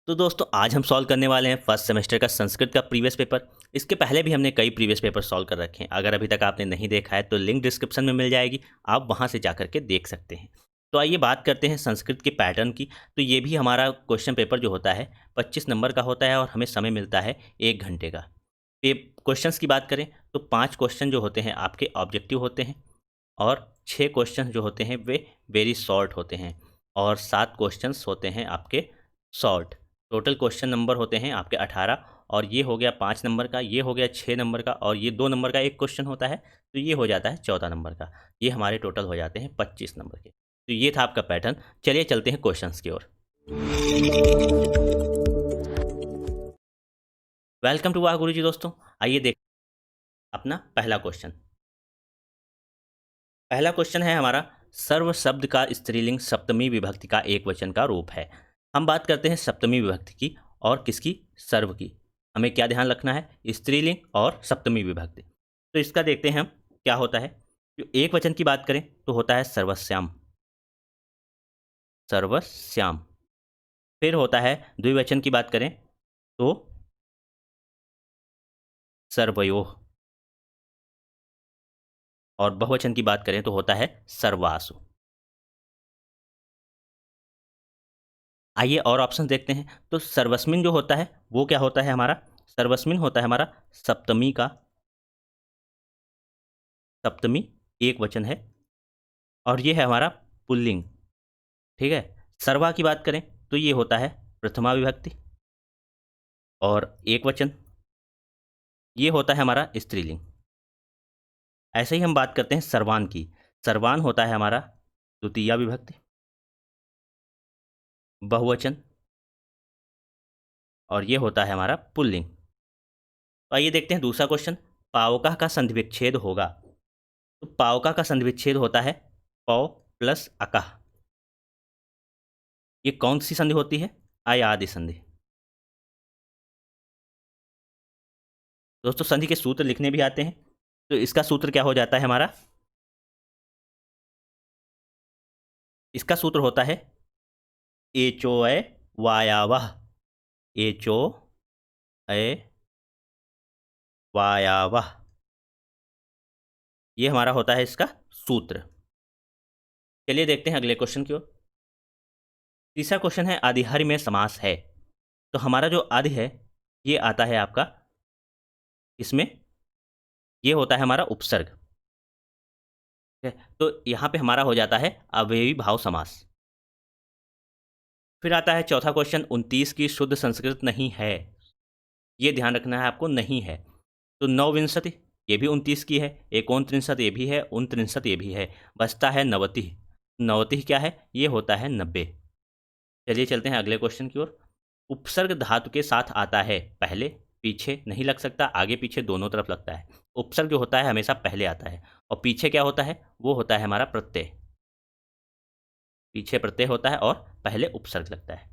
तो दोस्तों आज हम सॉल्व करने वाले हैं फर्स्ट सेमेस्टर का संस्कृत का प्रीवियस पेपर। इसके पहले भी हमने कई प्रीवियस पेपर सॉल्व कर रखे हैं। अगर अभी तक आपने नहीं देखा है तो लिंक डिस्क्रिप्शन में मिल जाएगी, आप वहां से जाकर के देख सकते हैं। तो आइए बात करते हैं संस्कृत के पैटर्न की। तो ये भी हमारा क्वेश्चन पेपर जो होता है 25 नंबर का होता है और हमें समय मिलता है 1 घंटे का। क्वेश्चंस की बात करें तो 5 क्वेश्चन जो होते हैं आपके ऑब्जेक्टिव होते हैं और 6 क्वेश्चन जो होते हैं वे वेरी शॉर्ट होते हैं और 7 क्वेश्चंस होते हैं आपके शॉर्ट। टोटल क्वेश्चन नंबर होते हैं आपके 18 और ये हो गया 5 नंबर का, ये हो गया 6 नंबर का और ये 2 नंबर का एक क्वेश्चन होता है, तो ये हो जाता है 14 नंबर का। ये हमारे टोटल हो जाते हैं 25 नंबर के। तो ये था आपका पैटर्न। चलिए चलते हैं क्वेश्चंस की ओर। वेलकम टू वाह गुरु जी। दोस्तों आइए देख अपना पहला क्वेश्चन। पहला क्वेश्चन है हमारा, सर्व शब्द का स्त्रीलिंग सप्तमी विभक्ति का एक वचन का रूप है। हम बात करते हैं सप्तमी विभक्ति की और किसकी, सर्व की। हमें क्या ध्यान रखना है, स्त्रीलिंग और सप्तमी विभक्ति। तो इसका देखते हैं हम क्या होता है। जो एक वचन की बात करें तो होता है सर्वस्याम, सर्वस्याम। फिर होता है द्विवचन की बात करें तो सर्वयोः और बहुवचन की बात करें तो होता है सर्वासु। आइए और ऑप्शन देखते हैं। तो सर्वस्मिन जो होता है वो क्या होता है हमारा, सर्वस्मिन होता है हमारा सप्तमी का, सप्तमी एक वचन है और ये है हमारा पुल्लिंग। ठीक है। सर्वा की बात करें तो ये होता है प्रथमा विभक्ति और एक वचन, ये होता है हमारा स्त्रीलिंग। ऐसे ही हम बात करते हैं सर्वान की। सर्वान होता है हमारा द्वितीया विभक्ति, बहुवचन और ये होता है हमारा पुल्लिंग। तो आइए देखते हैं दूसरा क्वेश्चन। पावका का संधि विच्छेद होगा। तो पावका का संधि विच्छेद होता है पौ प्लस अका। ये कौन सी संधि होती है, अयादि संधि। दोस्तों संधि के सूत्र लिखने भी आते हैं। तो इसका सूत्र क्या हो जाता है हमारा, इसका सूत्र होता है एचो ए वायावह, एचो ए वायावह। ये हमारा होता है इसका सूत्र। चलिए देखते हैं अगले क्वेश्चन की ओर। तीसरा क्वेश्चन है आधिहर्य में समास है। तो हमारा जो आदि है ये आता है आपका इसमें, ये होता है हमारा उपसर्ग। ठीक है। तो यहाँ पे हमारा हो जाता है अवयवी भाव समास। फिर आता है चौथा क्वेश्चन, 29 की शुद्ध संस्कृत नहीं है। ये ध्यान रखना है आपको, नहीं है। तो नवविंशति ये भी 29 की है, 39 ये भी है, 39 ये भी है, बचता है नवति। नवति क्या है, ये होता है 90। चलिए चलते हैं अगले क्वेश्चन की ओर। उपसर्ग धातु के साथ आता है, पहले पीछे नहीं लग सकता, आगे पीछे दोनों तरफ लगता है। उपसर्ग जो होता है हमेशा पहले आता है और पीछे क्या होता है, वो होता है हमारा प्रत्यय। पीछे प्रत्यय होता है और पहले उपसर्ग लगता है।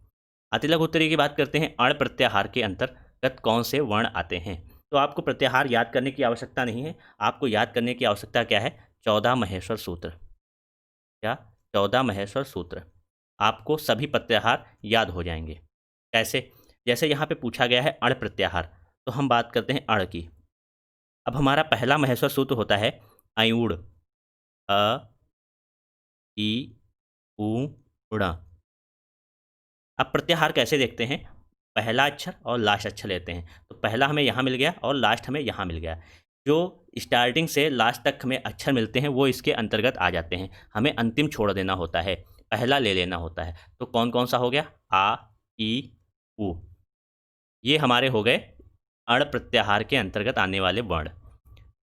अतिलघु उत्तरीय की बात करते हैं। अण प्रत्याहार के अंतर्गत कौन से वर्ण आते हैं। तो आपको प्रत्याहार याद करने की आवश्यकता नहीं है, आपको याद करने की आवश्यकता क्या है, 14 महेश्वर सूत्र। क्या, 14 महेश्वर सूत्र। आपको सभी प्रत्याहार याद हो जाएंगे। कैसे, जैसे यहाँ पे पूछा गया है अण प्रत्याहार, तो हम बात करते हैं अण की। अब हमारा पहला महेश्वर सूत्र होता है अयूढ़, अ ई उ उड़ा। अब प्रत्याहार कैसे देखते हैं, पहला अक्षर और लास्ट अक्षर लेते हैं। तो पहला हमें यहाँ मिल गया और लास्ट हमें यहाँ मिल गया। जो स्टार्टिंग से लास्ट तक हमें अक्षर मिलते हैं वो इसके अंतर्गत आ जाते हैं। हमें अंतिम छोड़ देना होता है, पहला ले लेना होता है। तो कौन कौन सा हो गया, आ ई उ, ये हमारे हो गए अण प्रत्याहार के अंतर्गत आने वाले वर्ण।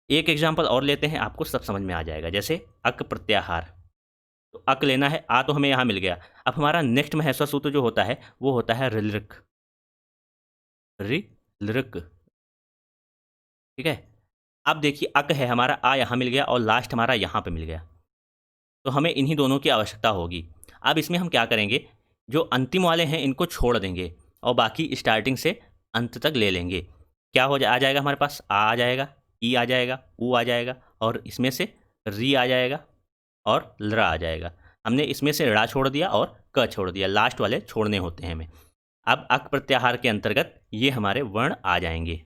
एक एग्जाम्पल और लेते हैं, आपको सब समझ में आ जाएगा। जैसे अक प्रत्याहार, तो अक लेना है, आ तो हमें यहाँ मिल गया। अब हमारा नेक्स्ट महेश्वर सूत्र जो होता है वो होता है ऋलृक, ऋलृक। ठीक है। अब देखिए अक है हमारा, आ यहाँ मिल गया और लास्ट हमारा यहाँ पे मिल गया, तो हमें इन्हीं दोनों की आवश्यकता होगी। अब इसमें हम क्या करेंगे, जो अंतिम वाले हैं इनको छोड़ देंगे और बाकी स्टार्टिंग से अंत तक ले लेंगे। क्या आ जाएगा हमारे पास, आ जाएगा, ई आ जाएगा, ऊ आ जाएगा और इसमें से री आ जाएगा और लरा आ जाएगा। हमने इसमें से ड़ा छोड़ दिया और क छोड़ दिया, लास्ट वाले छोड़ने होते हैं हमें। अब अक प्रत्याहार के अंतर्गत ये हमारे वर्ण आ जाएंगे।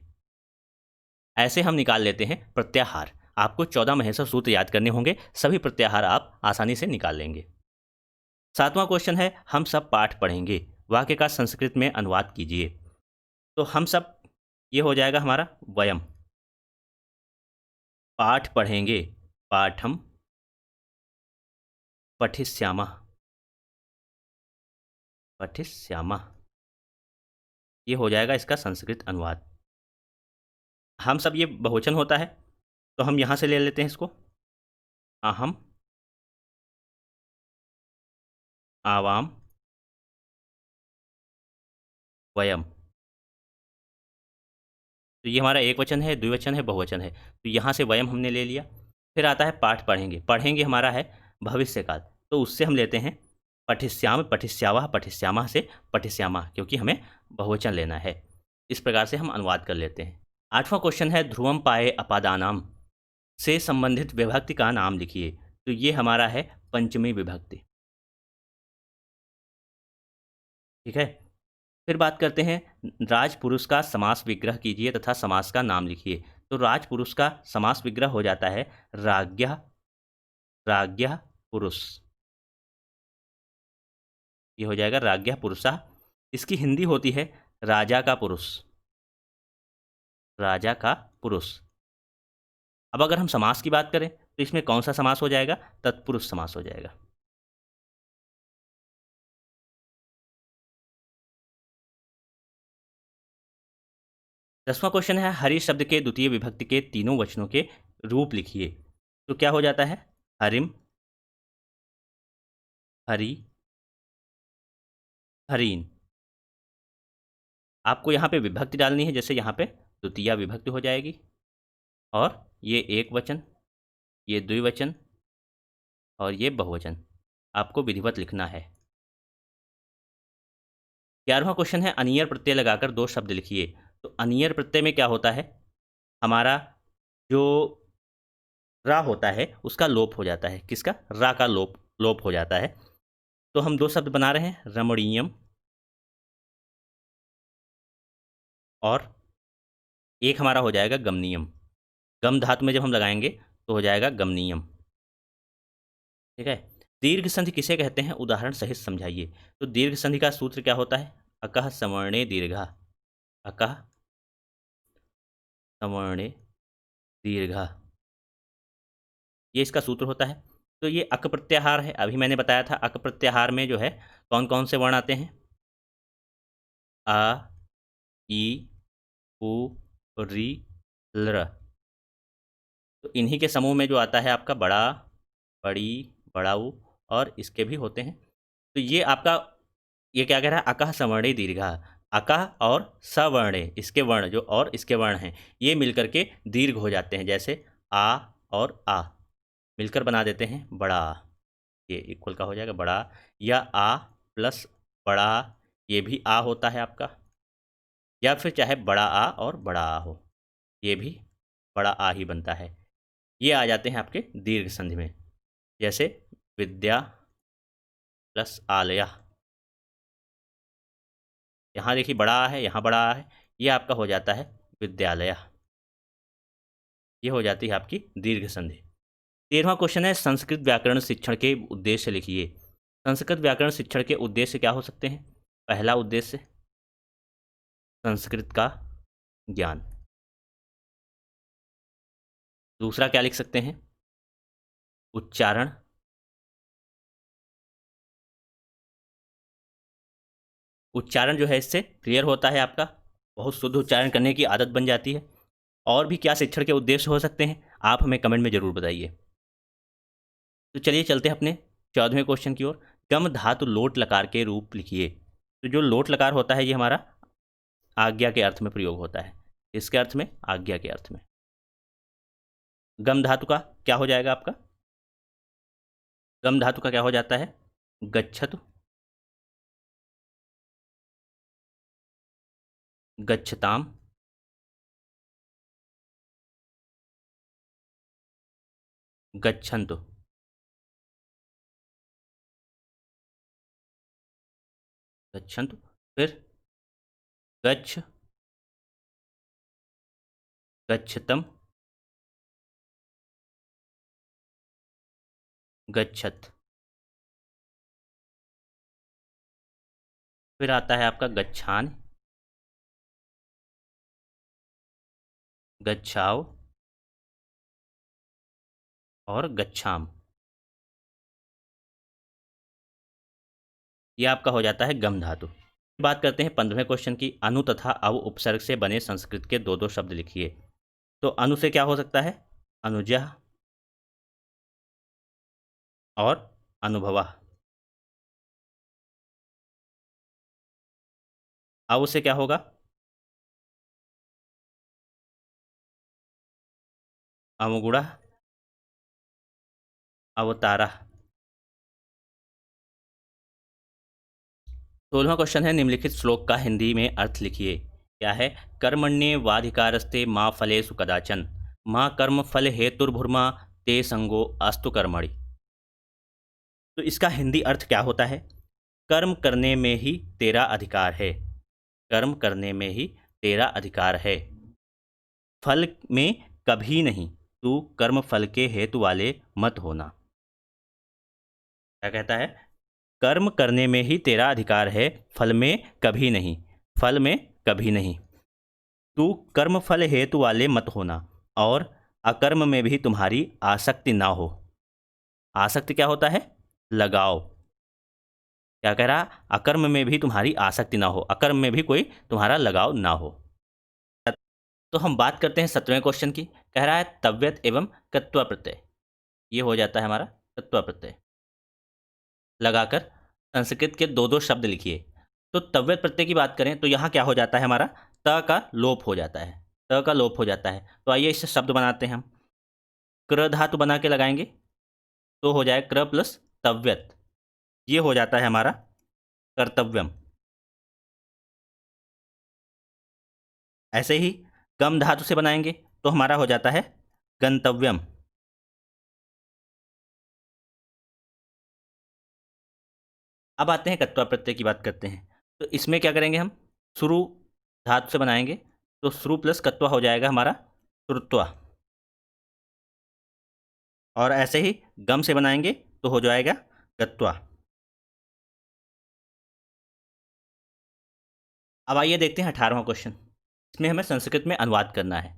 ऐसे हम निकाल लेते हैं प्रत्याहार। आपको 14 महेश्वर सूत्र याद करने होंगे, सभी प्रत्याहार आप आसानी से निकाल लेंगे। 7वां क्वेश्चन है, हम सब पाठ पढ़ेंगे, वाक्य का संस्कृत में अनुवाद कीजिए। तो हम सब, ये हो जाएगा हमारा वयम। पाठ पढ़ेंगे, पाठम पठिष्यामः, पठिष्यामः, ये हो जाएगा इसका संस्कृत अनुवाद। हम सब ये बहुवचन होता है, तो हम यहाँ से ले लेते हैं इसको। अहम, आवाम, वयम। तो ये हमारा एक वचन है, द्विवचन है, बहुवचन है। तो यहाँ से वयम हमने ले लिया। फिर आता है पाठ पढ़ेंगे। पढ़ेंगे हमारा है भविष्य काल, तो उससे हम लेते हैं पठिष्याम, पठिष्यावः, पठिष्यामः से पठिष्यामः, क्योंकि हमें बहुवचन लेना है। इस प्रकार से हम अनुवाद कर लेते हैं। 8वां क्वेश्चन है, ध्रुवम पाए अपादानाम से संबंधित विभक्ति का नाम लिखिए। तो ये हमारा है पंचमी विभक्ति। ठीक है। फिर बात करते हैं, राजपुरुष का समास विग्रह कीजिए तथा समास का नाम लिखिए। तो राजपुरुष का समास विग्रह हो जाता है राज्ञः, राज्ञः पुरुष। ये हो जाएगा राज्ञः पुरुषः। इसकी हिंदी होती है राजा का पुरुष, राजा का पुरुष। अब अगर हम समास की बात करें तो इसमें कौन सा समास हो जाएगा? तत्पुरुष समास हो जाएगा। दसवां क्वेश्चन है, हरि शब्द के द्वितीय विभक्ति के तीनों वचनों के रूप लिखिए। तो क्या हो जाता है? हरिम, हरि, हरीन। आपको यहाँ पे विभक्ति डालनी है, जैसे यहाँ पे द्वितीय विभक्ति हो जाएगी, और ये एक वचन, ये द्विवचन, और ये बहुवचन आपको विधिवत लिखना है। 11वां क्वेश्चन है, अनियर प्रत्यय लगाकर दो शब्द लिखिए। तो अनियर प्रत्यय में क्या होता है? हमारा जो रा होता है उसका लोप हो जाता है। किसका? रा का लोप हो जाता है। तो हम दो शब्द बना रहे हैं, रमणीयम, और एक हमारा हो जाएगा गमनीयम। गम धातु में जब हम लगाएंगे तो हो जाएगा गमनीयम। ठीक है। दीर्घ संधि किसे कहते हैं? उदाहरण सहित समझाइए। तो दीर्घ संधि का सूत्र क्या होता है? अकः सवर्णे दीर्घा, अकः सवर्णे दीर्घा, ये इसका सूत्र होता है। तो ये अक प्रत्याहार है। अभी मैंने बताया था अक प्रत्याहार में जो है कौन कौन से वर्ण आते हैं? आ, ई, उ, री, लृ। तो इन्हीं के समूह में जो आता है आपका बड़ा, बड़ी, बड़ाऊ, और इसके भी होते हैं। तो ये आपका, ये क्या कह रहा है? अकः सवर्णे दीर्घा। अकः और सवर्णे, इसके वर्ण जो और इसके वर्ण हैं, ये मिलकर के दीर्घ हो जाते हैं। जैसे आ और आ मिलकर बना देते हैं बड़ा, ये इक्वल का हो जाएगा बड़ा। या आ प्लस बड़ा, ये भी आ होता है आपका। या फिर चाहे बड़ा आ और बड़ा आ हो, ये भी बड़ा आ ही बनता है। ये आ जाते हैं आपके दीर्घ संधि में, जैसे विद्या प्लस आलया। यहाँ देखिए बड़ा आ है, यहाँ बड़ा आ है, ये आपका हो जाता है विद्यालय। ये हो जाती है आपकी दीर्घ संधि। 13वां क्वेश्चन है, संस्कृत व्याकरण शिक्षण के उद्देश्य लिखिए। संस्कृत व्याकरण शिक्षण के उद्देश्य क्या हो सकते हैं? पहला उद्देश्य संस्कृत का ज्ञान। दूसरा क्या लिख सकते हैं? उच्चारण, उच्चारण जो है इससे क्लियर होता है आपका, बहुत शुद्ध उच्चारण करने की आदत बन जाती है। और भी क्या शिक्षण के उद्देश्य हो सकते हैं, आप हमें कमेंट में ज़रूर बताइए। तो चलिए चलते हैं अपने 14वें क्वेश्चन की ओर। गम धातु लोट लकार के रूप लिखिए। तो जो लोट लकार होता है ये हमारा आज्ञा के अर्थ में प्रयोग होता है। इसके अर्थ में? आज्ञा के अर्थ में। गम धातु का क्या हो जाएगा आपका? गम धातु का क्या हो जाता है? गच्छतु, गच्छताम, गच्छन्तु। गच्छन्तु। फिर गच्छ, गच्छतम, गच्छत। फिर आता है आपका गच्छान, गच्छाओ और गच्छाम। ये आपका हो जाता है गम धातु। बात करते हैं 15वें क्वेश्चन की। अनु तथा अव उपसर्ग से बने संस्कृत के दो दो शब्द लिखिए। तो अनु से क्या हो सकता है? अनुजः और अनुभवः। अव से क्या होगा? अवगुणः, अवतारः। 16वां क्वेश्चन है, निम्नलिखित श्लोक का हिंदी में अर्थ लिखिए। क्या है? कर्मण्येवाधिकारस्ते मा फलेषु कदाचन मा कर्म फल हेतुर्भुर्मा ते संगो अस्तु कर्मणि। तो इसका हिंदी अर्थ क्या होता है? कर्म करने में ही तेरा अधिकार है। कर्म करने में ही तेरा अधिकार है, फल में कभी नहीं। तू कर्म फल के हेतु वाले मत होना। क्या कहता है? कर्म करने में ही तेरा अधिकार है, फल में कभी नहीं। फल में कभी नहीं। तू कर्म फल हेतु वाले मत होना और अकर्म में भी तुम्हारी आसक्ति ना हो। आसक्ति क्या होता है? लगाओ। क्या कह रहा? अकर्म में भी तुम्हारी आसक्ति ना हो, अकर्म में भी कोई तुम्हारा लगाव ना हो। तो हम बात करते हैं 17वें क्वेश्चन की। कह रहा है तव्यत एवं कत्वा प्रत्यय। ये हो जाता है हमारा कत्वा प्रत्यय। लगाकर संस्कृत के दो दो शब्द लिखिए। तो तव्यत प्रत्यय की बात करें तो यहाँ क्या हो जाता है हमारा? त का लोप हो जाता है। त का लोप हो जाता है। तो आइए इससे शब्द बनाते हैं हम। क्र धातु बना के लगाएंगे तो हो जाए क्र प्लस तव्यत। ये हो जाता है हमारा कर्तव्यम। ऐसे ही गम धातु से बनाएंगे तो हमारा हो जाता है गंतव्यम। अब आते हैं कत्वा प्रत्यय की बात करते हैं। तो इसमें क्या करेंगे हम? शुरू धातु से बनाएंगे तो शुरू प्लस कत्वा हो जाएगा हमारा श्रुत्वा। और ऐसे ही गम से बनाएंगे तो हो जाएगा गत्वा। अब आइए देखते हैं 18वां क्वेश्चन। इसमें हमें संस्कृत में अनुवाद करना है।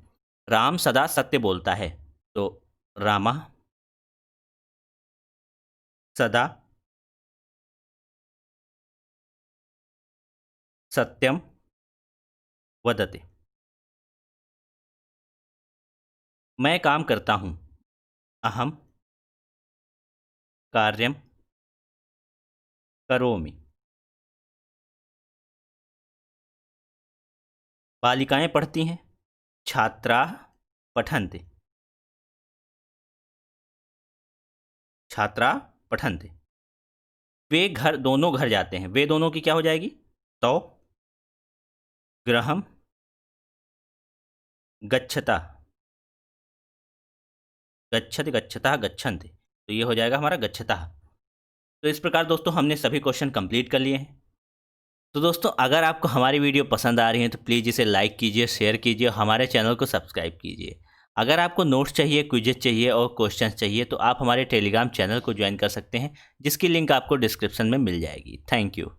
राम सदा सत्य बोलता है। तो रामा सदा सत्यम वदते। मैं काम करता हूँ। अहम कार्यम करोमि। बालिकाएं पढ़ती हैं। छात्राः पठन्ति। छात्रा पठन्ति। वे घर दोनों घर जाते हैं। वे दोनों की क्या हो जाएगी? तो गृहम गच्छता। गच्छति गच्छता गच्छन्ति। तो ये हो जाएगा हमारा गच्छता। तो इस प्रकार दोस्तों हमने सभी क्वेश्चन कंप्लीट कर लिए हैं। तो दोस्तों अगर आपको हमारी वीडियो पसंद आ रही है तो प्लीज़ इसे लाइक कीजिए, शेयर कीजिए, हमारे चैनल को सब्सक्राइब कीजिए। अगर आपको नोट्स चाहिए, क्विजेज चाहिए और क्वेश्चंस चाहिए तो आप हमारे टेलीग्राम चैनल को ज्वाइन कर सकते हैं, जिसकी लिंक आपको डिस्क्रिप्शन में मिल जाएगी। Thank you.